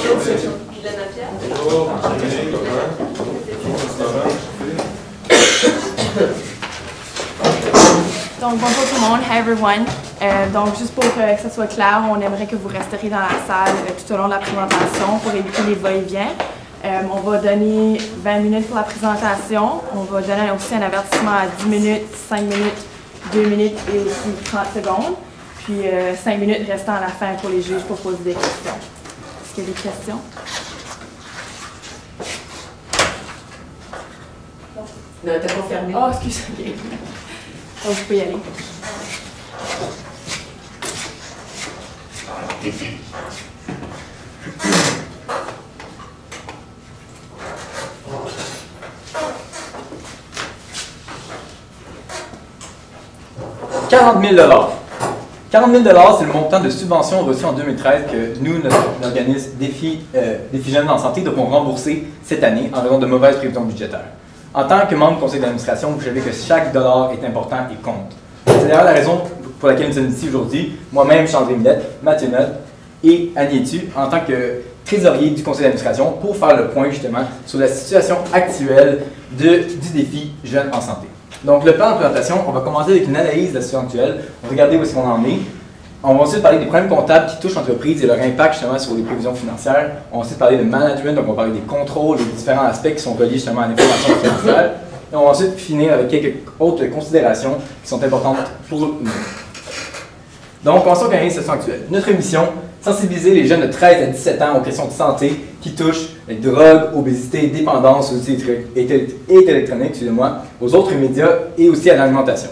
Donc, bonjour tout le monde, hi everyone. Donc, juste pour que ça soit clair, on aimerait que vous resteriez dans la salle tout au long de la présentation pour éviter les va-et-vient. On va donner 20 minutes pour la présentation. On va donner aussi un avertissement à 10 minutes, 5 minutes, 2 minutes et aussi 30 secondes. Puis 5 minutes restant à la fin pour les juges pour poser des questions. Est-ce qu'il y a des questions? Non, t'as pas fermé. Oh, excusez-moi. Oh, je peux y aller. $40 000. 40 000 c'est le montant de subvention reçu en 2013 que nous, notre organisme Défi Jeunes en santé, devrons rembourser cette année en raison de mauvaises prévisions budgétaires. En tant que membre du conseil d'administration, vous savez que chaque dollar est important et compte. C'est d'ailleurs la raison pour laquelle nous sommes ici aujourd'hui, moi-même, Chandré Millette, Mathieu Notte et Annie Etu, en tant que trésorier du conseil d'administration, pour faire le point justement sur la situation actuelle du défi Jeunes en santé. Donc, le plan de présentation, on va commencer avec une analyse de la situation actuelle, on va regarder où est-ce qu'on en est. On va ensuite parler des problèmes comptables qui touchent l'entreprise et leur impact justement sur les prévisions financières. On va ensuite parler de management, donc on va parler des contrôles, des différents aspects qui sont reliés justement à l'information financière. Et on va ensuite finir avec quelques autres considérations qui sont importantes pour nous. Donc, commençons avec la situation actuelle. Notre mission, sensibiliser les jeunes de 13 à 17 ans aux questions de santé qui touchent les drogues, obésité, dépendance, aussi électronique, excusez-moi, aux autres médias et aussi à l'alimentation.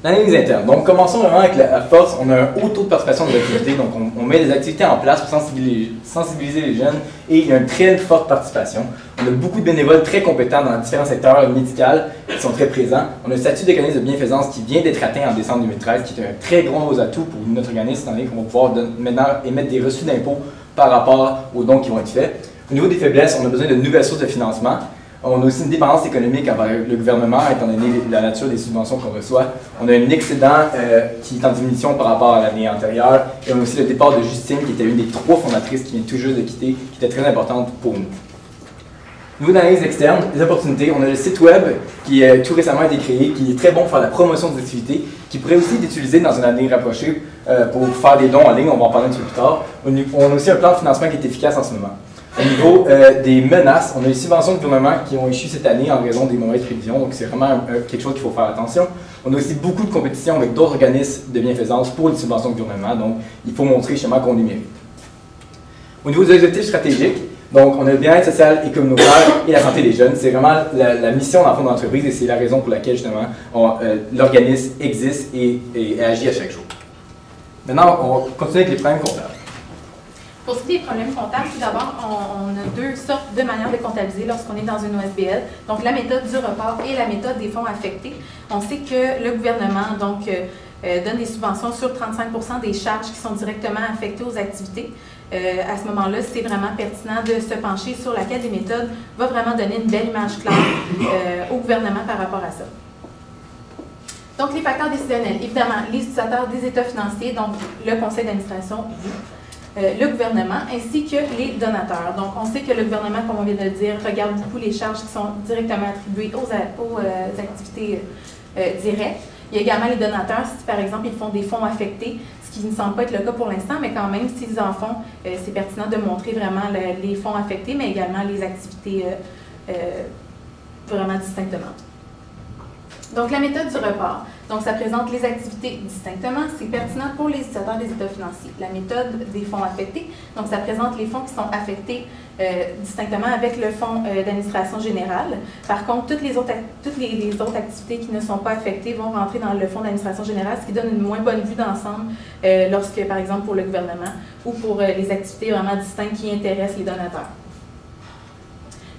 L'analyse interne. Donc, commençons vraiment avec la force. On a un haut taux de participation de l'activité, donc on met des activités en place pour sensibiliser les jeunes et il y a une très forte participation. On a beaucoup de bénévoles très compétents dans différents secteurs médicaux qui sont très présents. On a un statut d'organisme de bienfaisance qui vient d'être atteint en décembre 2013, qui est un très gros atout pour notre organisme, étant donné qu'on va pouvoir maintenant émettre des reçus d'impôts par rapport aux dons qui vont être faits. Au niveau des faiblesses, on a besoin de nouvelles sources de financement. On a aussi une dépendance économique envers le gouvernement, étant donné la nature des subventions qu'on reçoit. On a un excédent qui est en diminution par rapport à l'année antérieure. Et on a aussi le départ de Justine, qui était une des 3 fondatrices qui vient tout juste de quitter, qui était très importante pour nous. Au niveau d'analyse externe, les opportunités, on a le site web qui a tout récemment été créé, qui est très bon pour faire la promotion des activités, qui pourrait aussi être utilisé dans une année rapprochée pour faire des dons en ligne, on va en parler un petit peu plus tard. On a aussi un plan de financement qui est efficace en ce moment. Au niveau des menaces, on a les subventions de gouvernement qui ont échu cette année en raison des mauvaises prévisions, donc c'est vraiment quelque chose qu'il faut faire attention. On a aussi beaucoup de compétitions avec d'autres organismes de bienfaisance pour les subventions de gouvernement, donc il faut montrer justement qu'on les mérite. Au niveau des objectifs stratégiques, donc on a le bien-être social et communautaire et la santé des jeunes. C'est vraiment la mission dans le fond de l'entreprise et c'est la raison pour laquelle justement l'organisme existe et agit à chaque jour. Maintenant, on va continuer avec les problèmes comptables. Pour ce qui est des problèmes comptables, tout d'abord, on a 2 sortes de manières de comptabiliser lorsqu'on est dans une OSBL. Donc, la méthode du report et la méthode des fonds affectés. On sait que le gouvernement donne des subventions sur 35% des charges qui sont directement affectées aux activités. À ce moment-là, c'est vraiment pertinent de se pencher sur laquelle des méthodes va vraiment donner une belle image claire au gouvernement par rapport à ça. Donc, les facteurs décisionnels. Évidemment, les utilisateurs des états financiers, donc le conseil d'administration, vous. Le gouvernement ainsi que les donateurs. Donc, on sait que le gouvernement, comme on vient de le dire, regarde beaucoup les charges qui sont directement attribuées aux activités directes. Il y a également les donateurs, si par exemple ils font des fonds affectés, ce qui ne semble pas être le cas pour l'instant, mais quand même, s'ils en font, c'est pertinent de montrer vraiment les fonds affectés, mais également les activités vraiment distinctement. Donc, la méthode du report. Donc, ça présente les activités distinctement. C'est pertinent pour les utilisateurs des états financiers. La méthode des fonds affectés. Donc, ça présente les fonds qui sont affectés distinctement avec le fonds d'administration générale. Par contre, toutes les autres activités qui ne sont pas affectées vont rentrer dans le fonds d'administration générale, ce qui donne une moins bonne vue d'ensemble lorsque, par exemple, pour le gouvernement ou pour les activités vraiment distinctes qui intéressent les donateurs.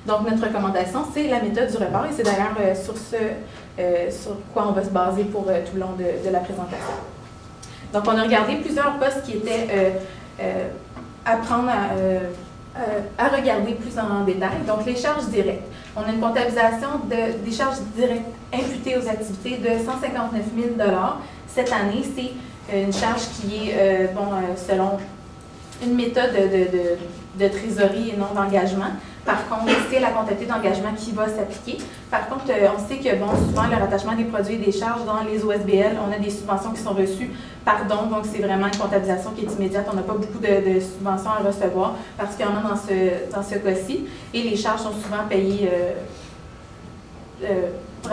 Donc, notre recommandation, c'est la méthode du report et c'est d'ailleurs sur quoi on va se baser pour tout le long de la présentation. Donc, on a regardé plusieurs postes qui étaient à prendre à regarder plus en détail. Donc, les charges directes. On a une comptabilisation des charges directes imputées aux activités de 159 000 $. Cette année, c'est une charge qui est, selon une méthode de trésorerie et non d'engagement. Par contre, c'est la comptabilité d'engagement qui va s'appliquer. Par contre, on sait que, bon, souvent, le rattachement des produits et des charges dans les OSBL, on a des subventions qui sont reçues par don, donc c'est vraiment une comptabilisation qui est immédiate. On n'a pas beaucoup de subventions à recevoir, particulièrement dans ce cas-ci. Et les charges sont souvent payées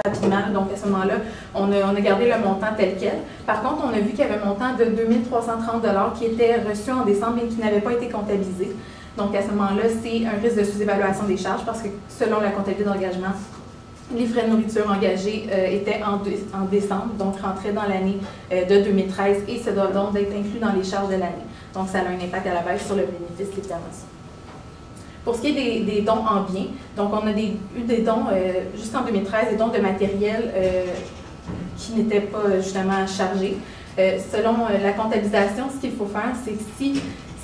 rapidement. Donc, à ce moment-là, on a gardé le montant tel quel. Par contre, on a vu qu'il y avait un montant de 2 330 $ qui était reçu en décembre et qui n'avait pas été comptabilisé. Donc, à ce moment-là, c'est un risque de sous-évaluation des charges parce que, selon la comptabilité d'engagement, les frais de nourriture engagés étaient en décembre, donc rentraient dans l'année de 2013 et ça doit donc être inclus dans les charges de l'année. Donc, ça a un impact à la baisse sur le bénéfice, évidemment. Pour ce qui est des dons en biens, donc on a eu des dons, juste en 2013, des dons de matériel qui n'étaient pas justement chargés. Selon la comptabilisation, ce qu'il faut faire, c'est que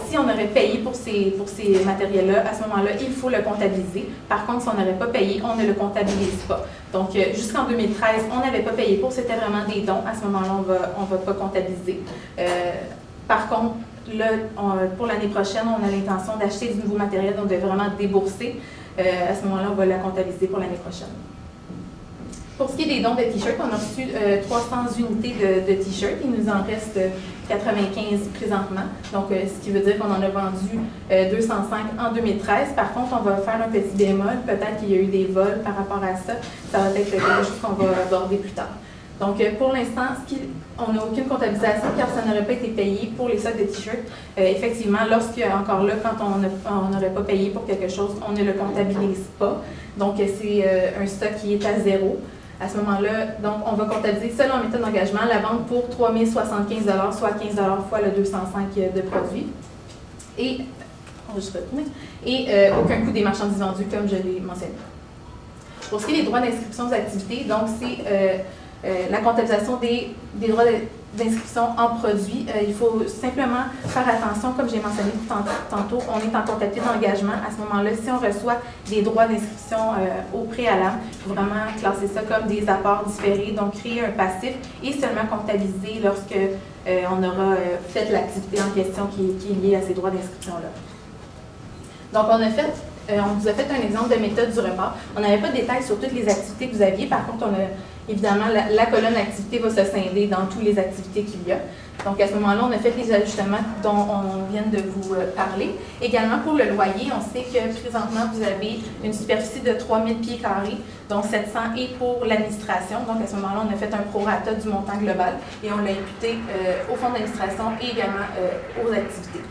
si on aurait payé pour ces matériels-là, à ce moment-là, il faut le comptabiliser. Par contre, si on n'aurait pas payé, on ne le comptabilise pas. Donc, jusqu'en 2013, on n'avait pas payé pour, c'était vraiment des dons. À ce moment-là, on ne va pas comptabiliser. Par contre, là, pour l'année prochaine, on a l'intention d'acheter du nouveau matériel, donc de vraiment débourser. À ce moment-là, on va la comptabiliser pour l'année prochaine. Pour ce qui est des dons de t-shirts, on a reçu 300 unités de t-shirts. Il nous en reste 95 présentement. Donc, ce qui veut dire qu'on en a vendu 205 en 2013. Par contre, on va faire un petit bémol. Peut-être qu'il y a eu des vols par rapport à ça. Ça va être quelque chose qu'on va aborder plus tard. Donc, pour l'instant, on n'a aucune comptabilisation car ça n'aurait pas été payé pour les stocks de t-shirts. Effectivement, encore là, quand on n'aurait pas payé pour quelque chose, on ne le comptabilise pas. Donc, c'est un stock qui est à zéro. À ce moment-là, donc, on va comptabiliser selon la méthode d'engagement la vente pour 3 075 $, soit 15 $ fois le 205 de produits. Et, on va juste retourner. Et aucun coût des marchandises vendues, comme je l'ai mentionné. Pour ce qui est des droits d'inscription aux activités, donc, c'est la comptabilisation des droits d'inscription en produits. Il faut simplement faire attention, comme j'ai mentionné tantôt, on est en comptabilité d'engagement. À ce moment-là, si on reçoit des droits d'inscription au préalable, il faut vraiment classer ça comme des apports différés, donc créer un passif et seulement comptabiliser lorsque on aura fait l'activité en question qui est liée à ces droits d'inscription-là. Donc, on vous a fait un exemple de méthode du report. On n'avait pas de détails sur toutes les activités que vous aviez. Par contre, évidemment, la colonne activité va se scinder dans toutes les activités qu'il y a. Donc, à ce moment-là, on a fait les ajustements dont on vient de vous parler. Également, pour le loyer, on sait que présentement, vous avez une superficie de 3000 pieds carrés, dont 700 est pour l'administration. Donc, à ce moment-là, on a fait un prorata du montant global et on l'a imputé au fonds d'administration et également aux activités.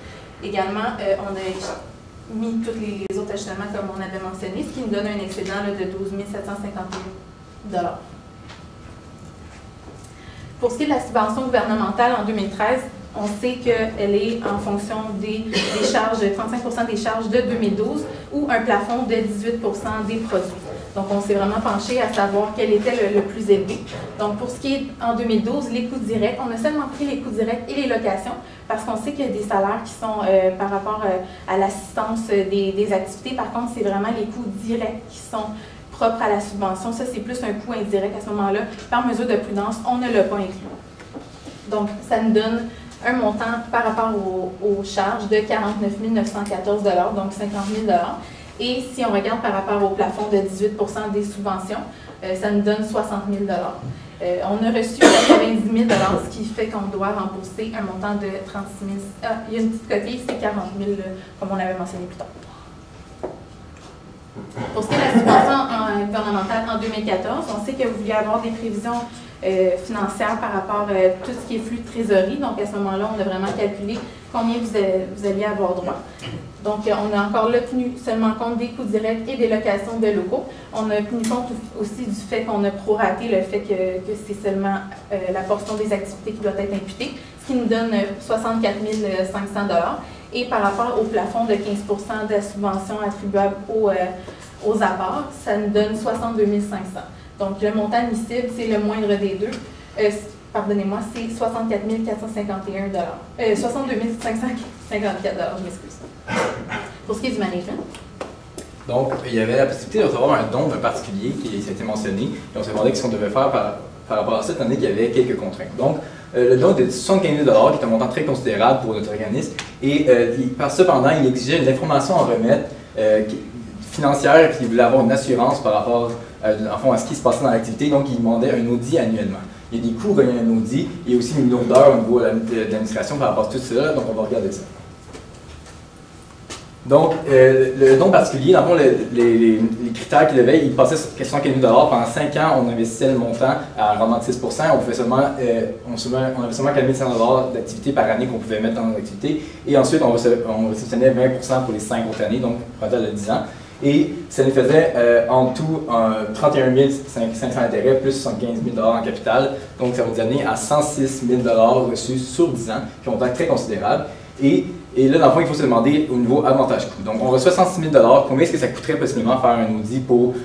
Également, on a mis tous les autres ajustements comme on avait mentionné, ce qui nous donne un excédent de 12 751 $. Pour ce qui est de la subvention gouvernementale en 2013, on sait qu'elle est en fonction des charges, 35 % des charges de 2012 ou un plafond de 18 % des produits. Donc, on s'est vraiment penché à savoir quel était le plus élevé. Donc, pour ce qui est en 2012, les coûts directs, on a seulement pris les coûts directs et les locations parce qu'on sait qu'il y a des salaires qui sont par rapport à l'assistance des activités. Par contre, c'est vraiment les coûts directs qui sont propres à la subvention. Ça, c'est plus un coût indirect à ce moment-là. Par mesure de prudence, on ne l'a pas inclus. Donc, ça nous donne un montant par rapport aux charges de 49 914 $, donc 50 000 $. Et si on regarde par rapport au plafond de 18 % des subventions, ça nous donne 60 000 $. On a reçu 90 000 $, ce qui fait qu'on doit rembourser un montant de 36 000 $. Ah, il y a une petite coquille, c'est 40 000 $, comme on l'avait mentionné plus tard. Pour ce qui est de la subvention gouvernementale en 2014, on sait que vous vouliez avoir des prévisions financières par rapport à tout ce qui est flux de trésorerie. Donc, à ce moment-là, on a vraiment calculé combien vous alliez avoir droit. Donc, on a encore là tenu seulement compte des coûts directs et des locations de locaux. On a tenu compte aussi du fait qu'on a proraté le fait que c'est seulement la portion des activités qui doit être imputée, ce qui nous donne 64 500 $. Et par rapport au plafond de 15 % de la subvention attribuable aux apports, ça nous donne 62 500 $. Donc, le montant admissible, c'est le moindre des deux. Pardonnez-moi, c'est 64 451 $. 62 554 $, je m'excuse. Pour ce qui est du management. Donc, il y avait la possibilité de recevoir un don d'un particulier qui s'était mentionné. Et on s'est demandé ce qu'on devait faire par rapport à cette année qu'il y avait quelques contraintes. Donc, Le don était de 75 000 $, qui est un montant très considérable pour notre organisme. Et cependant, il exigeait une information en remettre financière, puis il voulait avoir une assurance par rapport en fond, à ce qui se passait dans l'activité. Donc, il demandait un audit annuellement. Il y a des coûts reliés à un audit, il y a aussi une million d'heures au niveau de l'administration par rapport à tout cela, donc on va regarder ça. Donc, le don particulier, dans le fond, les critères qu'il avait, il passait sur 75 000 $. Pendant 5 ans, on investissait le montant à un rendement de 6 %. On avait seulement 4 500 $ d'activité par année qu'on pouvait mettre dans nos activités. Et ensuite, on réceptionnait 20 % pour les 5 autres années, donc un total de 10 ans. Et ça nous faisait en tout 31 500 intérêts plus 75 000 $ en capital. Donc, ça va donner à 106 000 $ reçus sur 10 ans, qui est un montant très considérable. Et là, dans le fond, il faut se demander au niveau avantage-coût. Donc, on reçoit 106 000 $. Combien est-ce que ça coûterait possiblement faire un audit pour,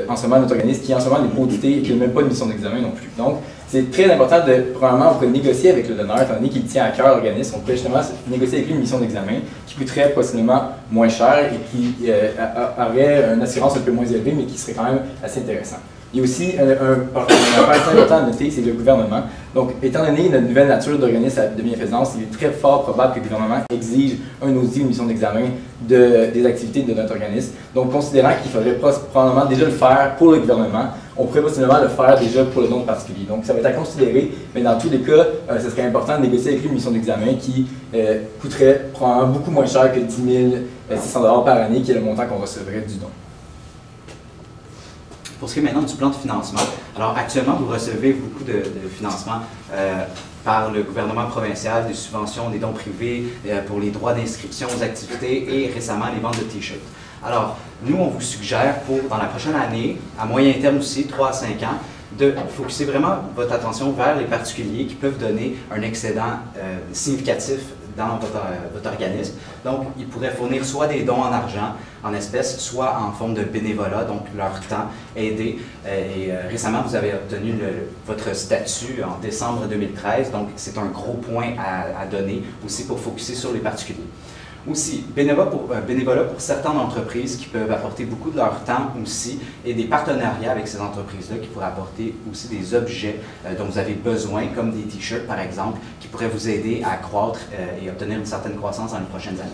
en ce moment, notre organisme qui, en ce moment, n'est pas audité et qui n'a même pas de mission d'examen non plus. Donc, c'est très important de, premièrement, on peut négocier avec le donneur, étant donné qu'il tient à cœur l'organisme. On peut justement négocier avec lui une mission d'examen qui coûterait possiblement moins cher et qui aurait une assurance un peu moins élevée, mais qui serait quand même assez intéressant. Il y a aussi un affaire très important à noter, c'est le gouvernement. Donc, étant donné notre nouvelle nature d'organisme de bienfaisance, il est très fort probable que le gouvernement exige un audit, une mission d'examen des activités de notre organisme. Donc, considérant qu'il faudrait probablement déjà le faire pour le gouvernement, on pourrait possiblement le faire déjà pour le don particulier. Donc, ça va être à considérer, mais dans tous les cas, ce serait important de négocier avec lui une mission d'examen qui coûterait probablement beaucoup moins cher que 10 600 $ par année, qui est le montant qu'on recevrait du don. Pour ce qui est maintenant du plan de financement, alors actuellement, vous recevez beaucoup de financement par le gouvernement provincial, des subventions, des dons privés pour les droits d'inscription aux activités et récemment les ventes de T-shirts. Alors, nous, on vous suggère pour, dans la prochaine année, à moyen terme aussi, 3 à 5 ans, de focuser vraiment votre attention vers les particuliers qui peuvent donner un excédent significatif dans votre organisme. Donc, ils pourraient fournir soit des dons en argent, en espèces, soit en forme de bénévolat, donc leur temps aidé. Récemment, vous avez obtenu votre statut en décembre 2013, donc c'est un gros point à donner aussi pour focuser sur les particuliers. Aussi, bénévolat pour certaines entreprises qui peuvent apporter beaucoup de leur temps aussi et des partenariats avec ces entreprises-là qui pourraient apporter aussi des objets dont vous avez besoin, comme des t-shirts par exemple, qui pourraient vous aider à croître et obtenir une certaine croissance dans les prochaines années.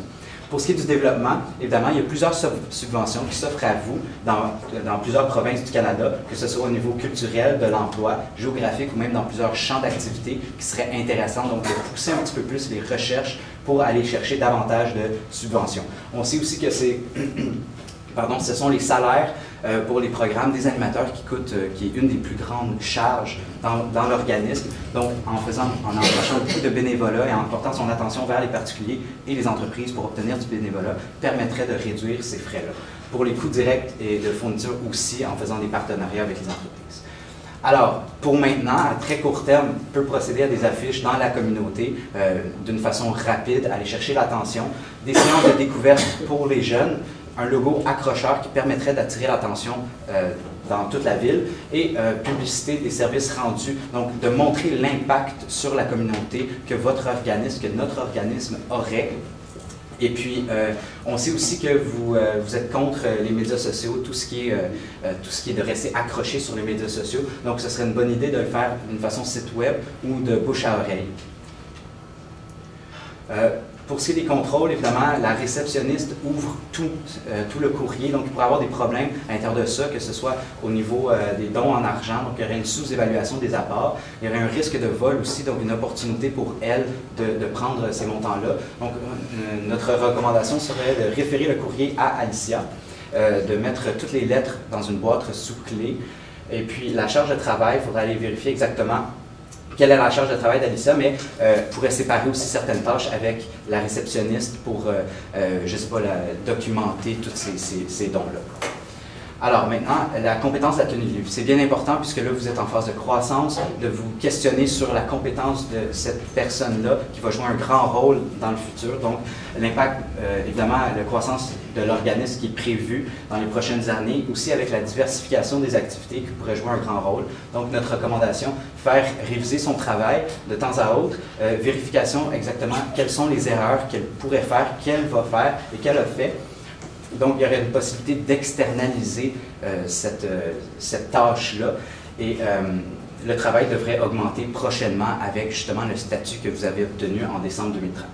Pour ce qui est du développement, évidemment, il y a plusieurs subventions qui s'offrent à vous dans plusieurs provinces du Canada, que ce soit au niveau culturel, de l'emploi, géographique ou même dans plusieurs champs d'activité qui seraient intéressants, donc de pousser un petit peu plus les recherches pour aller chercher davantage de subventions. On sait aussi que ce sont les salaires pour les programmes des animateurs qui est une des plus grandes charges dans l'organisme. Donc, en embauchant beaucoup de bénévolat et en portant son attention vers les particuliers et les entreprises pour obtenir du bénévolat, permettrait de réduire ces frais-là. Pour les coûts directs et de fourniture aussi, en faisant des partenariats avec les entreprises. Alors, pour maintenant, à très court terme, on peut procéder à des affiches dans la communauté d'une façon rapide, aller chercher l'attention, des séances de découverte pour les jeunes, un logo accrocheur qui permettrait d'attirer l'attention dans toute la ville et publicité des services rendus, donc de montrer l'impact sur la communauté que votre organisme, que notre organisme aurait. Et puis, on sait aussi que vous êtes contre les médias sociaux, tout ce qui est de rester accroché sur les médias sociaux. Donc, ce serait une bonne idée de le faire d'une façon site web ou de bouche à oreille. Pour ce qui est des contrôles, évidemment, la réceptionniste ouvre tout le courrier, donc il pourrait y avoir des problèmes à l'intérieur de ça, que ce soit au niveau des dons en argent, donc il y aurait une sous-évaluation des apports, il y aurait un risque de vol aussi, donc une opportunité pour elle de prendre ces montants-là. Donc notre recommandation serait de référer le courrier à Alicia, de mettre toutes les lettres dans une boîte sous clé, et puis la charge de travail, il faudra aller vérifier exactement quelle est la charge de travail d'Alicia, mais pourrait séparer aussi certaines tâches avec la réceptionniste pour, je ne sais pas, documenter tous ces dons-là. Alors maintenant, la compétence de la tenue de livre. C'est bien important puisque là, vous êtes en phase de croissance, de vous questionner sur la compétence de cette personne-là qui va jouer un grand rôle dans le futur. Donc, l'impact, évidemment, la croissance de l'organisme qui est prévu dans les prochaines années, aussi avec la diversification des activités qui pourrait jouer un grand rôle. Donc, notre recommandation, faire réviser son travail de temps à autre, vérification exactement quelles sont les erreurs qu'elle pourrait faire, qu'elle va faire et qu'elle a fait. Donc, il y aurait une possibilité d'externaliser cette tâche-là. Et le travail devrait augmenter prochainement avec justement le statut que vous avez obtenu en décembre 2013.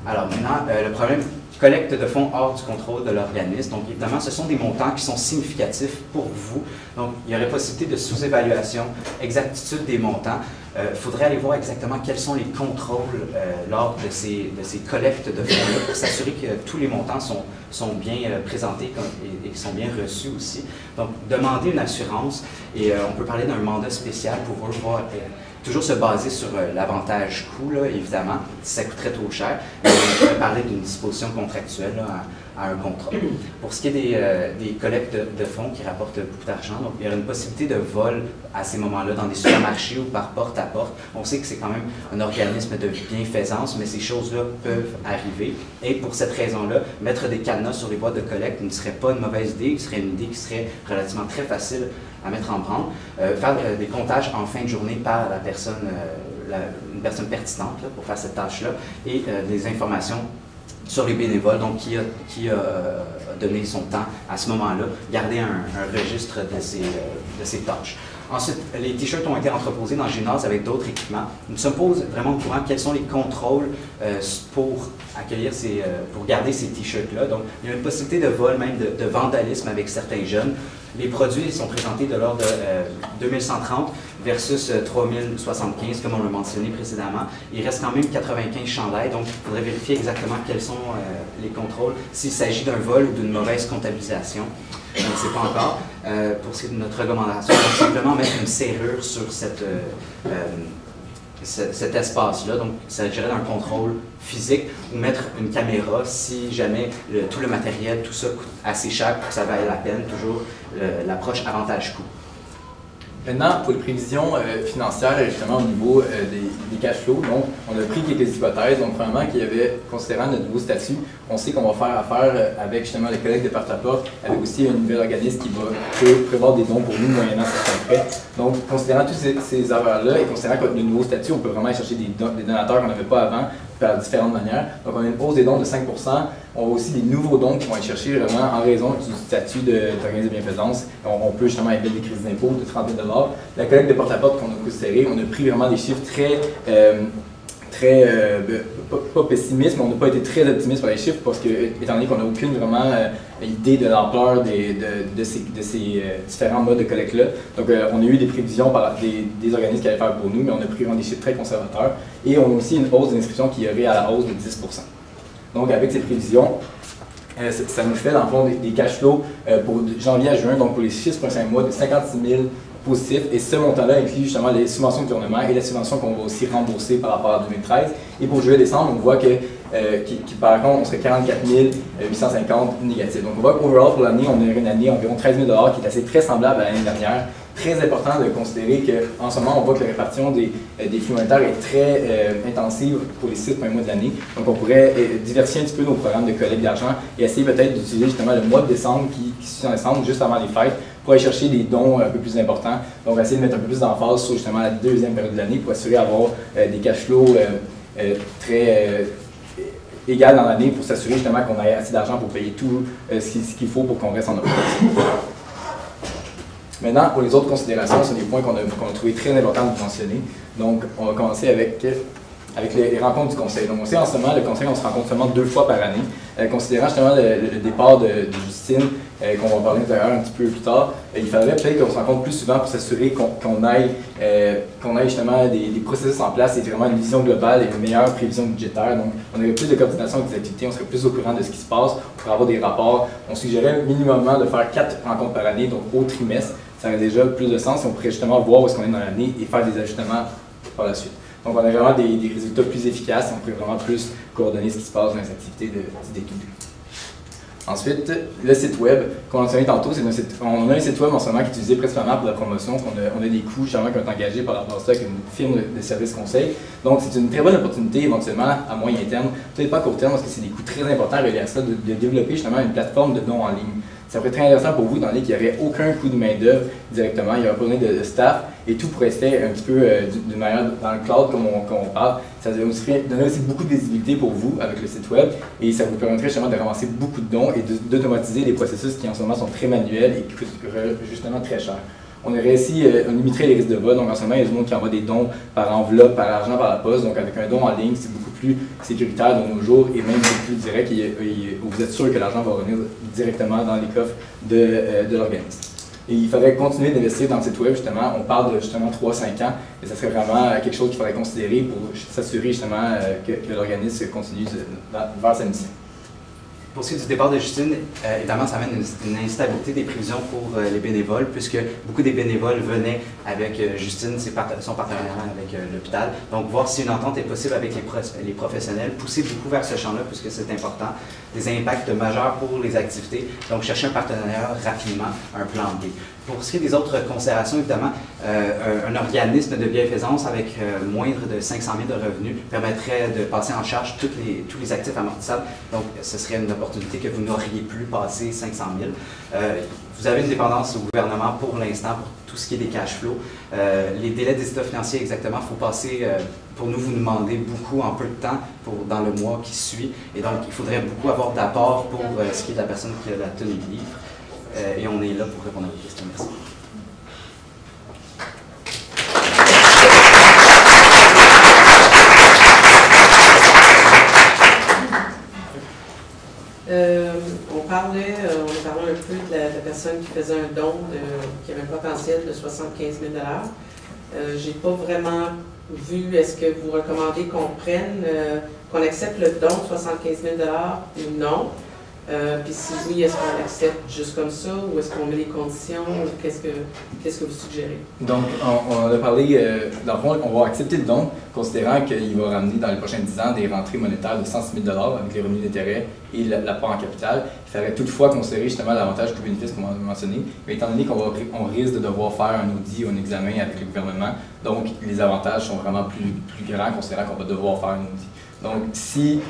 Alors maintenant, le problème, collecte de fonds hors du contrôle de l'organisme. Donc évidemment, ce sont des montants qui sont significatifs pour vous. Donc il y aurait possibilité de sous-évaluation, exactitude des montants. Il faudrait aller voir exactement quels sont les contrôles lors de ces collectes de fonds-là pour s'assurer que tous les montants sont bien présentés et sont bien reçus aussi. Donc demander une assurance et on peut parler d'un mandat spécial pour voir toujours se baser sur l'avantage coût, là, évidemment, si ça coûterait trop cher. Mais on pourrait parler d'une disposition contractuelle là, à un contrat. Pour ce qui est des collectes de fonds qui rapportent beaucoup d'argent, donc il y aurait une possibilité de vol à ces moments-là dans des supermarchés ou par porte à porte. On sait que c'est quand même un organisme de bienfaisance, mais ces choses-là peuvent arriver. Et pour cette raison-là, mettre des cadenas sur les boîtes de collecte ne serait pas une mauvaise idée, ce serait une idée qui serait relativement très facile à mettre en branle. Faire des comptages en fin de journée par la personne, une personne pertinente là, pour faire cette tâche-là, et des informations sur les bénévoles, donc qui a donné son temps à ce moment-là, garder un registre de ces tâches. Ensuite, les t-shirts ont été entreposés dans le gymnase avec d'autres équipements. Nous sommes pas vraiment au courant quels sont les contrôles pour accueillir pour garder ces t-shirts-là. Donc, il y a une possibilité de vol, même de vandalisme avec certains jeunes. Les produits sont présentés de l'ordre de 2130 versus 3075, comme on l'a mentionné précédemment. Il reste quand même 95 chandails, donc il faudrait vérifier exactement quels sont les contrôles, s'il s'agit d'un vol ou d'une mauvaise comptabilisation. On ne sait pas encore. Pour ce qui est de notre recommandation, on va simplement mettre une serrure sur cet espace-là. Donc, il s'agirait d'un contrôle physique ou mettre une caméra si jamais tout le matériel, tout ça coûte assez cher pour que ça vaille la peine, toujours l'approche avantage-coût. Maintenant, pour les prévisions financières, justement au niveau des cash flows, donc on a pris quelques hypothèses. Donc, premièrement, qu'il y avait, considérant notre nouveau statut, on sait qu'on va faire affaire avec justement les collègues de porte-à-porte, avec aussi un nouvel organisme qui va prévoir des dons pour nous moyennant certains frais. Donc, considérant tous ces affaires-là et considérant que notre nouveau statut, on peut vraiment aller chercher des donateurs qu'on n'avait pas avant par différentes manières. Donc, on a une hausse des dons de 5 %. On a aussi des nouveaux dons qui vont être cherchés vraiment en raison du statut d'organisme de bienfaisance. On peut justement émettre des crédits d'impôt de 30 000 $. La collecte de porte-à-porte qu'on a considéré, on a pris vraiment des chiffres pas pessimistes, mais on n'a pas été très optimiste par les chiffres parce que, étant donné qu'on n'a aucune vraiment idée de l'ampleur de ces différents modes de collecte-là. Donc, on a eu des prévisions par des organismes qui allaient faire pour nous, mais on a pris vraiment des chiffres très conservateurs. Et on a aussi une hausse d'inscription qui irait à la hausse de 10 %. Donc, avec ces prévisions, ça nous fait, dans le fond, des cash flows pour janvier à juin, donc pour les 6 prochains mois, de 56 000 positifs. Et ce montant-là inclut justement les subventions de gouvernement et la subvention qu'on va aussi rembourser par rapport à 2013. Et pour juillet-décembre, on voit que, par contre, on serait 44 850 négatifs. Donc, on voit qu'overall, pour l'année, on aurait une année environ 13 000 $ qui est assez très semblable à l'année dernière. Très important de considérer qu'en ce moment, on voit que la répartition des flux monétaires est très intensive pour les 6 premiers mois de l'année. Donc, on pourrait diversifier un petit peu nos programmes de collecte d'argent et essayer peut-être d'utiliser justement le mois de décembre qui suit en décembre, juste avant les fêtes, pour aller chercher des dons un peu plus importants. Donc, essayer de mettre un peu plus d'emphase sur justement la deuxième période de l'année pour assurer d'avoir des cash flows très égales dans l'année pour s'assurer justement qu'on ait assez d'argent pour payer tout ce qu'il faut pour qu'on reste en opération. Maintenant, pour les autres considérations, ce sont des points qu'on a trouvé très importants de mentionner. Donc, on va commencer avec les rencontres du conseil. Donc, on sait en ce moment, le conseil, on se rencontre seulement 2 fois par année. Considérant justement le départ de Justine, qu'on va parler d'ailleurs un petit peu plus tard, il faudrait peut-être qu'on se rencontre plus souvent pour s'assurer qu'on ait justement des processus en place et vraiment une vision globale et une meilleure prévision budgétaire. Donc, on aurait plus de coordination avec des activités, on serait plus au courant de ce qui se passe, on pourrait avoir des rapports. On suggérait minimumement de faire 4 rencontres par année, donc au trimestre. Ça aurait déjà plus de sens et on pourrait justement voir où est-ce qu'on est dans l'année et faire des ajustements par la suite. Donc, on a vraiment des résultats plus efficaces et on pourrait vraiment plus coordonner ce qui se passe dans les activités d'études. Ensuite, le site web qu'on a mentionné tantôt, on a un site web en ce moment qui est utilisé principalement pour la promotion. On a des coûts justement qui ont été engagés par rapport à ça avec une firme de services conseil. Donc, c'est une très bonne opportunité éventuellement à moyen terme, peut-être pas à court terme parce que c'est des coûts très importants reliés à ça, de développer justement une plateforme de dons en ligne. Ça pourrait être très intéressant pour vous, étant donné qu'il n'y aurait aucun coût de main-d'œuvre directement, il n'y aurait pas besoin de staff et tout pourrait se faire un petit peu d'une manière dans le cloud comme on parle. Ça donnerait aussi beaucoup de visibilité pour vous avec le site web et ça vous permettrait justement de ramasser beaucoup de dons et d'automatiser des processus qui en ce moment sont très manuels et qui coûtent justement très cher. On aurait aussi, on limiterait les risques de vol. Donc en ce moment, il y a du monde qui envoie des dons par enveloppe, par argent, par la poste. Donc avec un don en ligne, c'est beaucoup plus sécuritaire de nos jours et même beaucoup plus direct. Où vous êtes sûr que l'argent va revenir directement dans les coffres de l'organisme. Et il faudrait continuer d'investir dans le site web, justement. On parle de justement 3-5 ans, et ça serait vraiment quelque chose qu'il faudrait considérer pour s'assurer justement que l'organisme continue vers sa mission. Pour ce qui est du départ de Justine, évidemment, ça amène une instabilité des prévisions pour les bénévoles, puisque beaucoup des bénévoles venaient avec Justine, son partenariat avec l'hôpital. Donc, voir si une entente est possible avec les professionnels, pousser beaucoup vers ce champ-là, puisque c'est important. Des impacts majeurs pour les activités. Donc, chercher un partenariat rapidement, un plan B. Pour ce qui est des autres considérations, évidemment, un organisme de bienfaisance avec moindre de 500 000 de revenus permettrait de passer en charge tous les actifs amortissables. Donc, ce serait une opportunité que vous n'auriez plus passé 500 000. Vous avez une dépendance au gouvernement pour l'instant pour tout ce qui est des cash flows. Les délais des états financiers, exactement, il faut passer, pour nous, vous demandez beaucoup en peu de temps dans le mois qui suit. Et donc, il faudrait beaucoup avoir d'apport pour ce qui est de la personne qui a la tenue de livre. Et on est là pour répondre à vos questions. Merci. On a parlé un peu de la personne qui faisait un don, qui avait un potentiel de 75 000 $. J'ai pas vraiment vu, est-ce que vous recommandez qu'on accepte le don de 75 000 $ ou non? Puis si oui, est-ce qu'on l'accepte juste comme ça ou est-ce qu'on met des conditions? Qu'est-ce que vous suggérez? Donc, on a parlé, dans le fond, on va accepter le don, considérant qu'il va ramener dans les prochains 10 ans des rentrées monétaires de 106 000 $ avec les revenus d'intérêt et l'apport en capital. Il faudrait toutefois considérer justement l'avantage du bénéfice qu'on a mentionné, mais étant donné qu'on risque de devoir faire un audit ou un examen avec le gouvernement, donc les avantages sont vraiment plus grands, considérant qu'on va devoir faire un audit. Donc, si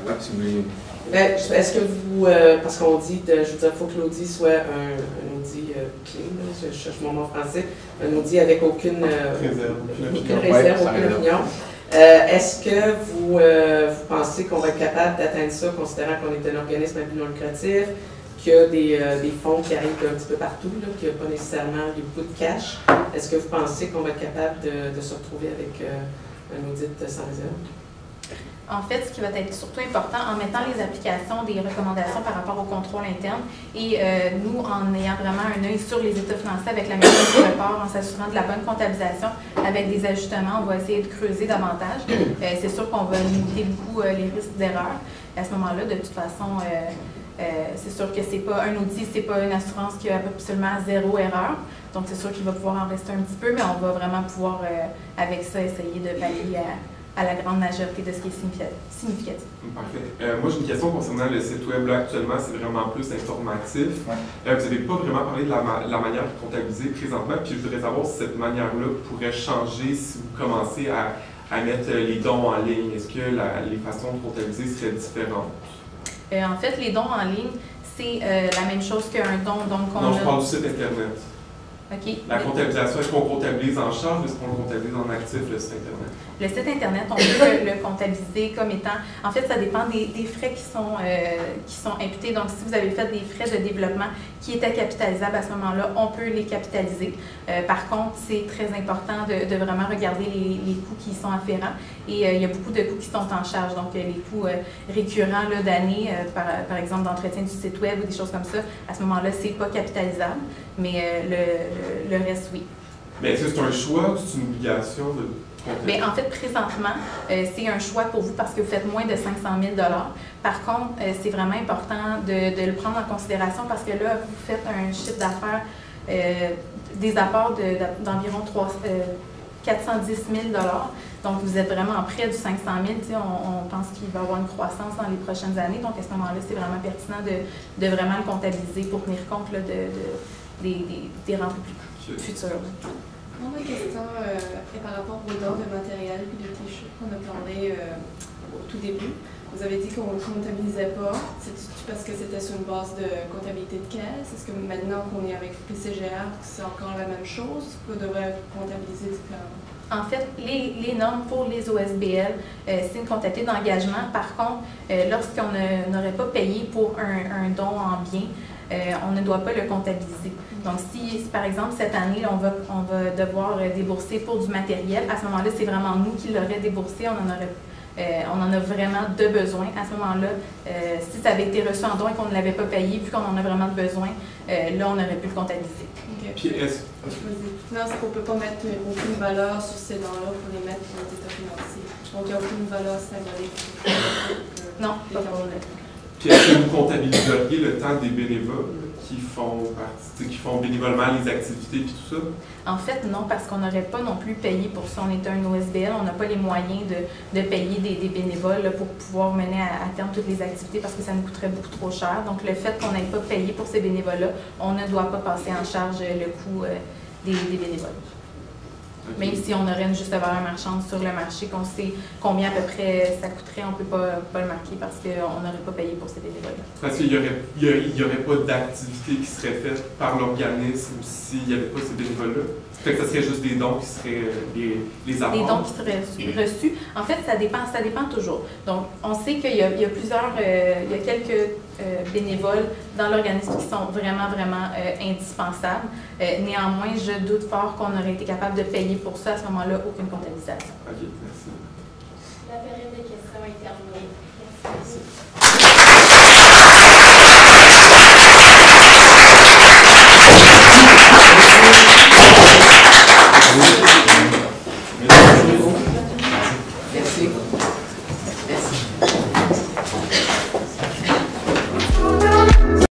vous voulez... Est-ce que vous, parce qu'on dit, je veux dire, il faut que l'audit soit un audit clean, je cherche mon mot français, un audit avec aucune réserve, aucune opinion. Est-ce que vous pensez qu'on va être capable d'atteindre ça, considérant qu'on est un organisme à but non lucratif, qu'il y a des fonds qui arrivent un petit peu partout, qu'il n'y a pas nécessairement beaucoup de cash? Est-ce que vous pensez qu'on va être capable de se retrouver avec un audit sans réserve? En fait, ce qui va être surtout important, en mettant les applications des recommandations par rapport au contrôle interne et nous, en ayant vraiment un œil sur les états financiers avec la méthode du report, en s'assurant de la bonne comptabilisation, avec des ajustements, on va essayer de creuser davantage. C'est sûr qu'on va limiter beaucoup les risques d'erreur. À ce moment-là, de toute façon, c'est sûr que c'est pas un outil, c'est pas une assurance qui a absolument zéro erreur. Donc, c'est sûr qu'il va pouvoir en rester un petit peu, mais on va vraiment pouvoir, avec ça, essayer de pallier à la grande majorité de ce qui est significatif. Parfait. Moi, j'ai une question concernant le site web. Là, actuellement, c'est vraiment plus informatif. Ouais. Vous n'avez pas vraiment parlé de la manière de comptabiliser présentement, puis je voudrais savoir si cette manière-là pourrait changer si vous commencez à mettre les dons en ligne. Est-ce que les façons de comptabiliser seraient différentes? En fait, les dons en ligne, c'est la même chose qu'un don. Donc Non, je parle du site Internet. OK. La comptabilisation, est-ce qu'on comptabilise en charge ou est-ce qu'on comptabilise en actif, le site Internet? Le site Internet, on peut le comptabiliser comme étant... En fait, ça dépend des frais qui sont imputés. Donc, si vous avez fait des frais de développement qui étaient capitalisables à ce moment-là, on peut les capitaliser. Par contre, c'est très important de vraiment regarder les coûts qui sont afférents. Et il y a beaucoup de coûts qui sont en charge. Donc, les coûts récurrents d'année, par exemple, d'entretien du site web ou des choses comme ça, à ce moment-là, c'est pas capitalisable. Mais le reste, oui. Mais est-ce que c'est un choix ou c'est une obligation de compter? Bien, en fait, présentement, c'est un choix pour vous parce que vous faites moins de 500 000 $. Par contre, c'est vraiment important de le prendre en considération parce que là, vous faites un chiffre d'affaires, des apports d'environ 410 000 $. Donc, vous êtes vraiment près du 500 000 $. On pense qu'il va y avoir une croissance dans les prochaines années. Donc, à ce moment-là, c'est vraiment pertinent de vraiment le comptabiliser pour tenir compte là, des rentrées futures. Moi, ma question est par rapport aux dons de matériel et de t-shirts qu'on a parlé au tout début. Vous avez dit qu'on ne comptabilisait pas. C'est parce que c'était sur une base de comptabilité de caisse? Est-ce que maintenant qu'on est avec PCGR, c'est encore la même chose qu'on devrait comptabiliser différemment? En fait, les normes pour les OSBL, c'est une comptabilité d'engagement. Par contre, lorsqu'on n'aurait pas payé pour un don en bien, on ne doit pas le comptabiliser. Donc, si par exemple cette année, on va devoir débourser pour du matériel, à ce moment-là, c'est vraiment nous qui l'aurions déboursé, on en a vraiment de besoin. À ce moment-là, si ça avait été reçu en don et qu'on ne l'avait pas payé, vu qu'on en a vraiment de besoin, là, on aurait pu le comptabiliser. Okay. Puis non, c'est qu'on ne peut pas mettre aucune valeur sur ces dons-là pour les mettre dans les états financiers. Donc, il n'y a aucune valeur symbolique. Non, pas pour le. Puis est-ce que vous comptabiliseriez le temps des bénévoles qui font bénévolement les activités et tout ça? En fait, non, parce qu'on n'aurait pas non plus payé pour ça. On est un OSBL, on n'a pas les moyens de payer des bénévoles là, pour pouvoir mener à terme toutes les activités parce que ça nous coûterait beaucoup trop cher. Donc, le fait qu'on n'ait pas payé pour ces bénévoles-là, on ne doit pas passer en charge le coût des bénévoles. Okay. Même si on aurait une juste valeur marchande sur le marché, qu'on sait combien à peu près ça coûterait, on ne peut pas le marquer parce qu'on n'aurait pas payé pour ces bénévoles-là. Parce qu'il n'y aurait pas d'activité qui serait faite par l'organisme s'il n'y avait pas ces bénévoles-là? Fait que ça serait juste des dons qui seraient les avoirs? Des dons qui seraient reçus. En fait, ça dépend toujours. Donc, on sait qu'il y a quelques bénévoles dans l'organisme qui sont vraiment indispensables. Néanmoins, je doute fort qu'on aurait été capable de payer pour ça à ce moment-là aucune comptabilisation. OK, merci. La période de questions est terminée. Merci.